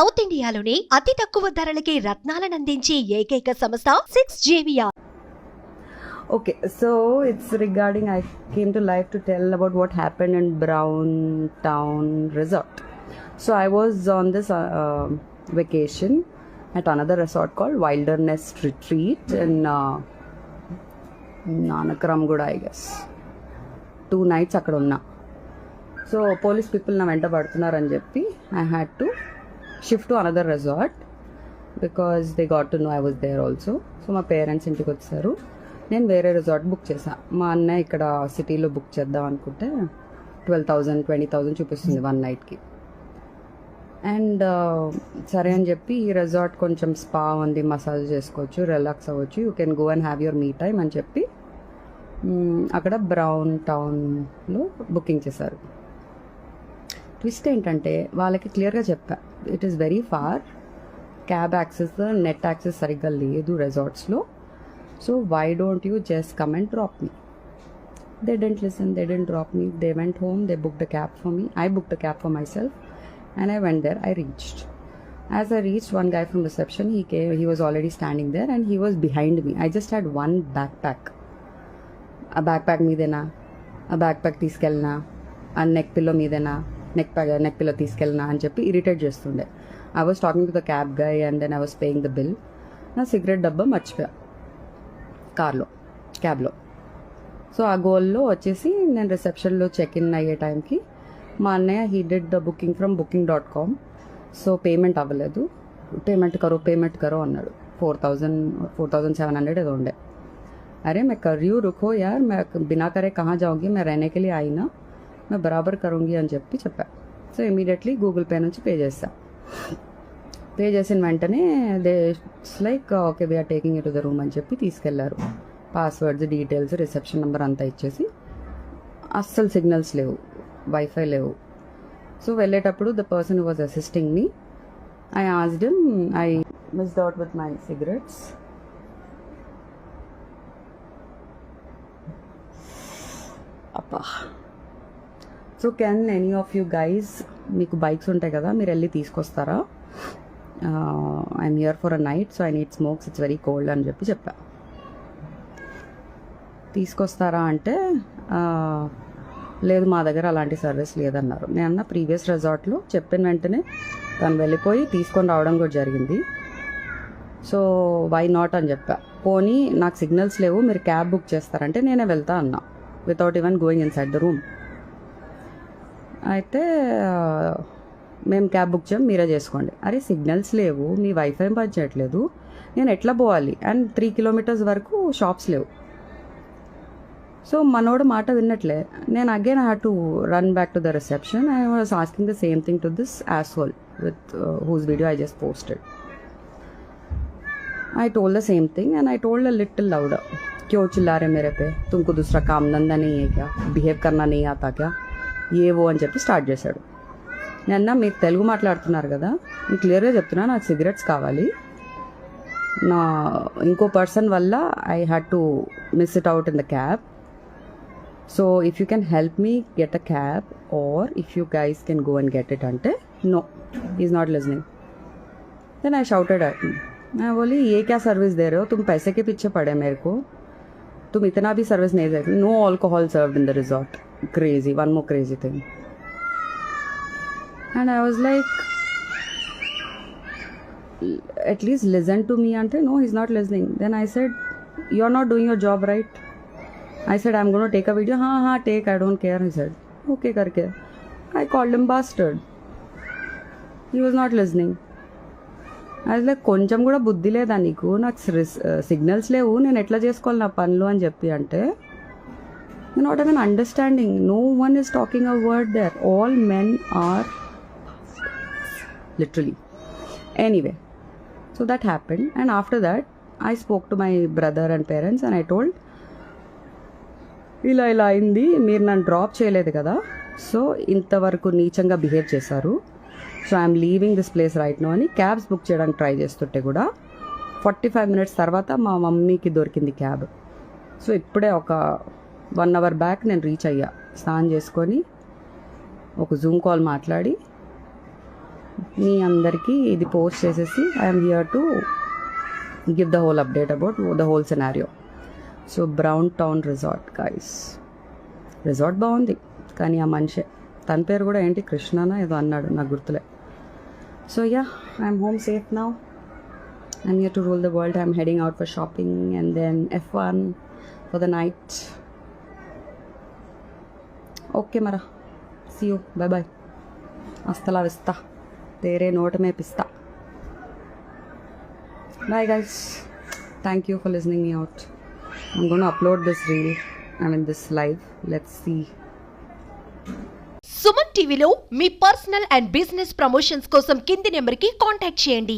South ఇండియాలోని అతి తక్కువ ధరలకి రత్నాలనందించే ఏకైక సంస్థ 6JVR. Okay, so it's regarding, I came to live to tell about what happened in Brown Town Resort. So I was on this vacation at another resort called Wilderness Retreat in Nanakaramguda, I guess. 2 nights అక్కడ ఉన్నా. So police people నా వెంట పడుతున్నారని చెప్పి I had to shift to another resort because they got to know I was there also. So మా parents ఇంటికి వచ్చారు, నేను వేరే రిసార్ట్ బుక్ చేశాను. మా అన్నయ్య ఇక్కడ సిటీలో బుక్ చేద్దాం అనుకుంటే 12,000 20,000 చూపిస్తుంది 1 నైట్కి. అండ్ సరే అని చెప్పి ఈ రిసార్ట్ కొంచెం స్పా ఉంది, మసాజ్ చేసుకోవచ్చు, రిలాక్స్ అవ్వచ్చు, you can go and have your me time అని చెప్పి అక్కడ బ్రౌన్ టౌన్లో బుకింగ్ చేశారు. ట్విస్ట్ ఏంటంటే వాళ్ళకి క్లియర్గా చెప్పా, it is very far, cab access net access సరిగ్గా లేదు రిసార్ట్స్లో, so why don't you just come and drop me. They didn't listen, they didn't drop me, they went home, they booked a cab for me, I booked a cab for myself and I went there. I reached. As I reached, one guy from reception, he came, he was already standing there and he was behind me. I just had one backpack. A backpack meedena, a backpack తీసుకెళ్ళనా, a neck pillow meedena, neck pillow తీసుకెళ్ళనా అని చెప్పి irritate చేస్తుండే. I was talking to the cab guy and then I was paying the bill. నా cigarette డబ్బా మర్చిపోయా కార్లో, క్యాబ్లో. So ఆ గోల్లో వచ్చేసి నేను రిసెప్షన్లో చెక్ ఇన్ అయ్యే టైంకి మా అన్నయ్య he did the booking from booking.com. So payment అవ్వలేదు, పేమెంట్ కరో అన్నాడు. 4,700 ఏదో ఉండే. अरे मैं कर रही हूँ, रुको यार, मैं बिना करे कहाँ जाऊँगी, मैं रहने के लिए आई ना, मैं बराबर करूँगी అని చెప్పా. సో ఇమీడియట్లీ గూగుల్ పే నుంచి పే చేసా. పే చేసిన వెంటనే they like okay we're taking you to the room అని చెప్పి తీసుకెళ్లారు. పాస్వర్డ్స్, డీటెయిల్స్, రిసెప్షన్ నెంబర్ అంతా ఇచ్చేసి, అస్సలు సిగ్నల్స్ లేవు, వైఫై లేవు. సో వెళ్ళేటప్పుడు the person who was assisting me, I asked him, I missed out with my cigarettes. అప్పా. So can any of you guys, మీకు బైక్స్ ఉంటాయి కదా, మీరు వెళ్ళి తీసుకొస్తారా, I'm here for a night, so I need smokes, it's very cold అని చెప్పా. తీసుకొస్తారా అంటే లేదు, మా దగ్గర అలాంటి సర్వీస్ లేదన్నారు. నేను అన్న ప్రీవియస్ రిసార్ట్లో చెప్పిన వెంటనే తను వెళ్ళిపోయి తీసుకొని రావడం కూడా జరిగింది. సో వై నాట్ అని చెప్పా. పోనీ నాకు సిగ్నల్స్ లేవు, మీరు క్యాబ్ బుక్ చేస్తారంటే నేనే వెళ్తా అన్నా, without even going inside the room. అయితే మేము క్యాబ్ బుక్ చేయం, మీరే చేసుకోండి. అరే సిగ్నల్స్ లేవు, మీ వైఫై పనిచేయట్లేదు, నేను ఎట్లా పోవాలి, అండ్ 3 kilometers వరకు షాప్స్ లేవు. సో మనోడు మాట విన్నట్లే. నేను again I had to run back to the reception. I was asking the same thing to this asshole with whose video I just posted. I told the same thing and I told a little louder, क्यों चिल्ला रहे मेरे पे, तुमको दूसरा काम धंधा नहीं है क्या, బిహేవ్ करना नहीं आता क्या, ఏ ఓ అని చెప్పి స్టార్ట్ చేశాడు. నేను మీరు తెలుగు మాట్లాడుతున్నారు కదా, నేను క్లియర్గా చెప్తున్నా, నాకు సిగరెట్స్ కావాలి, నా ఇంకో పర్సన్ వల్ల I had to miss it out in the cab. So if you can help me get a cab or if you guys can go and get it అంటే no, he is not listening. Then I shouted at him. मैं बोली ये क्या service दे रहे हो, तुम पैसे के पीछे पड़े मेरे को, तुम इतना भी सर्विस नहीं देते. No alcohol served in the resort. Crazy, one more crazy thing. And I was like at least listen to me ante. No, he's not listening. Then I said, you're not doing your job right. I said, I'm going to take a video. हाँ take, I don't care. He said, okay करके. I called him bastard. He was not listening. I was like, కొంచెం కూడా బుద్ధి లేదా నీకు, నాకు signals లేవు, నేను ఎట్లా చేసుకోవాలి నా పనులు అని చెప్పి అంటే, you're not even understanding. No one is talking a word there. All men are literally. Anyway, so that happened, and after that I spoke to my brother and parents and I told, ఇలా అయింది, మీరు నన్ను drop చేయలేదు కదా, so ఇంతవరకు నీచంగా behave చేశారు, so I'm leaving this place right now అని క్యాబ్స్ బుక్ చేయడానికి ట్రై చేస్తుంటే కూడా 45 minutes తర్వాత మా మమ్మీకి దొరికింది క్యాబ్. సో ఇప్పుడే ఒక 1 hour బ్యాక్ నేను రీచ్ అయ్యా, స్నానం చేసుకొని ఒక జూమ్ కాల్ మాట్లాడి మీ అందరికీ ఇది పోస్ట్ చేసేసి I'm here to give the whole update about the whole scenario. So brown town resort guys, resort బాగుంది కానీ ఆ మనిషే, తన పేరు కూడా ఏంటి కృష్ణనా ఏదో అన్నాడు, నాకు గుర్తులే. So yeah, I'm home safe now. I'm here to rule the world. I'm heading out for shopping and then F1 for the night. Okay mara, see you, bye bye. Hasta la vista, tere note mein pista. Bye guys, thank you for listening me out. I'm going to upload this reel, this live. Let's see. Suman టీవీలో మీ personal and business promotions కోసం కింది నెంబర్కి contact చేయండి.